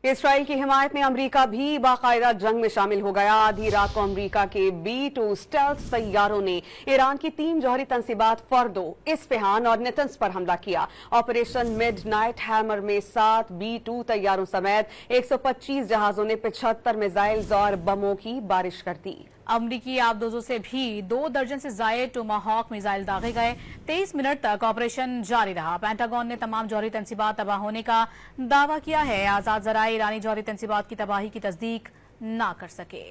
کہ اسرائیل کی حمایت میں امریکہ بھی باقاعدہ جنگ میں شامل ہو گیا۔ آدھی رات کو امریکہ کے B-2 اسٹیلتھ طیاروں نے ایران کی 3 جوہری تنصیبات فردو، اصفہان اور نتنز پر حملہ کیا۔ آپریشن مڈ نائٹ ہیمر میں 7 B-2 طیاروں سمیت 125 جہازوں نے 75 میزائلز اور بموں کی بارش کر دی۔ امریکی آبدوزوں سے بھی 2 درجن سے زائد ٹوماہاک میزائل داغے گئے۔ 23 منٹ تک آپریشن جاری رہا۔ پینٹاگون نے تمام جوہری تنصیبات تباہ ہونے کا دعویٰ کیا ہے۔ آزاد ذرائع ایرانی جوہری تنصیبات کی تباہی کی تصدیق نہ کر سکے۔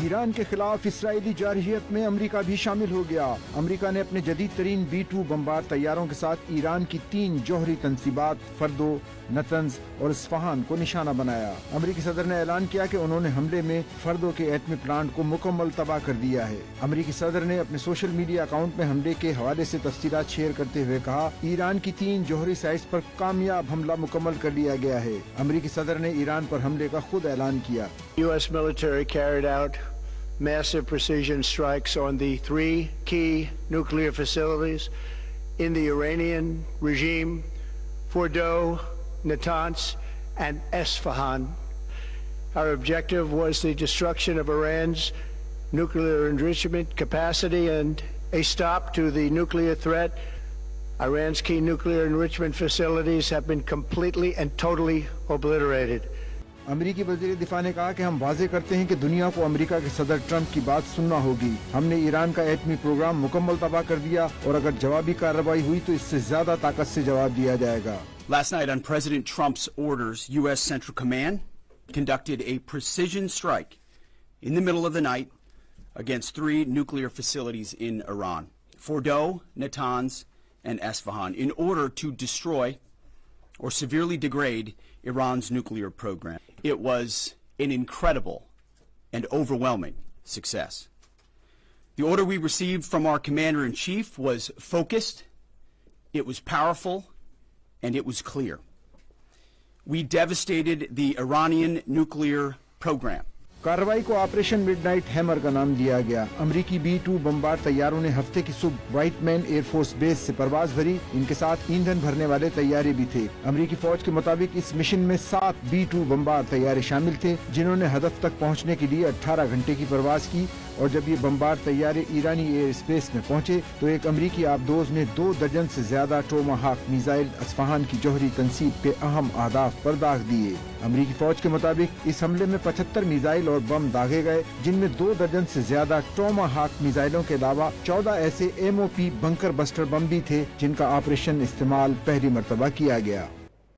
ایران کے خلاف اسرائیلی جارحیت میں امریکہ بھی شامل ہو گیا۔ امریکہ نے اپنے جدید ترین B-2 بمبار طیاروں کے ساتھ ایران کی 3 جوہری تنصیبات فردو، نتنز اور اصفہان کو نشانہ بنایا۔ امریکی صدر نے اعلان کیا کہ انہوں نے حملے میں فردو کے ایٹمی پلانٹ کو مکمل تباہ کر دیا ہے۔ امریکی صدر نے اپنے سوشل میڈیا اکاؤنٹ میں حملے کے حوالے سے تفصیلات شیئر کرتے ہوئے کہا، ایران کی 3 جوہری سائٹس پر کامیاب حملہ مکمل کر لیا گیا ہے۔ امریکی صدر نے ایران پر حملے کا خود اعلان کیا۔ U.S. military carried out massive precision strikes on the 3 key nuclear facilities in the Iranian regime, Fordo, Natanz, and Esfahan. Our objective was the destruction of Iran's nuclear enrichment capacity and a stop to the nuclear threat. Iran's key nuclear enrichment facilities have been completely and totally obliterated. امریکی وزیر دفاع نے کہا کہ ہم واضح کرتے ہیں کہ دنیا کو امریکہ کے صدر ٹرمپ کی بات سننا ہوگی۔ ہم نے ایران کا ایٹمی پروگرام مکمل تباہ کر دیا اور اگر جوابی کارروائی ہوئی تو اس سے زیادہ طاقت سے جواب دیا جائے گا۔ Last night on President Trump's orders, U.S. Central Command conducted a precision strike in the middle of the night against 3 nuclear facilities in Iran, Fordo, Natanz, and Esfahan, in order to destroy or severely degrade Iran's nuclear program. It was an incredible and overwhelming success. The order we received from our commander-in-chief was focused, it was powerful, and it was clear. We devastated the Iranian nuclear program. کارروائی کو operation mid night hammer کا نام دیا گیا۔ امریکی B-2 بمبار طیاروں نے ہفتے کی صبح وائٹ مین ایئر فورس بیس سے پرواز بھری۔ ان کے ساتھ ایندھن بھرنے والے طیارے بھی تھے۔ امریکی فوج کے مطابق اس مشن میں 7 B-2 بمبار طیارے شامل تھے، جنہوں نے ہدف تک پہنچنے کے لیے 18 گھنٹے کی پرواز کی، اور جب یہ بمبار طیارے ایرانی ایئر اسپیس میں پہنچے تو ایک امریکی آبدوز نے 2 درجن سے زیادہ ٹوماہاک میزائل اصفہان کی جوہری تنصیب کے اہم اہداف پر داغ دیے۔ امریکی فوج کے مطابق اس حملے میں 75 میزائل اور بم داغے گئے، جن میں 2 درجن سے زیادہ ٹوماہاک میزائلوں کے علاوہ 14 ایسے MOP بنکر بسٹر بم بھی تھے جن کا آپریشن استعمال پہلی مرتبہ کیا گیا۔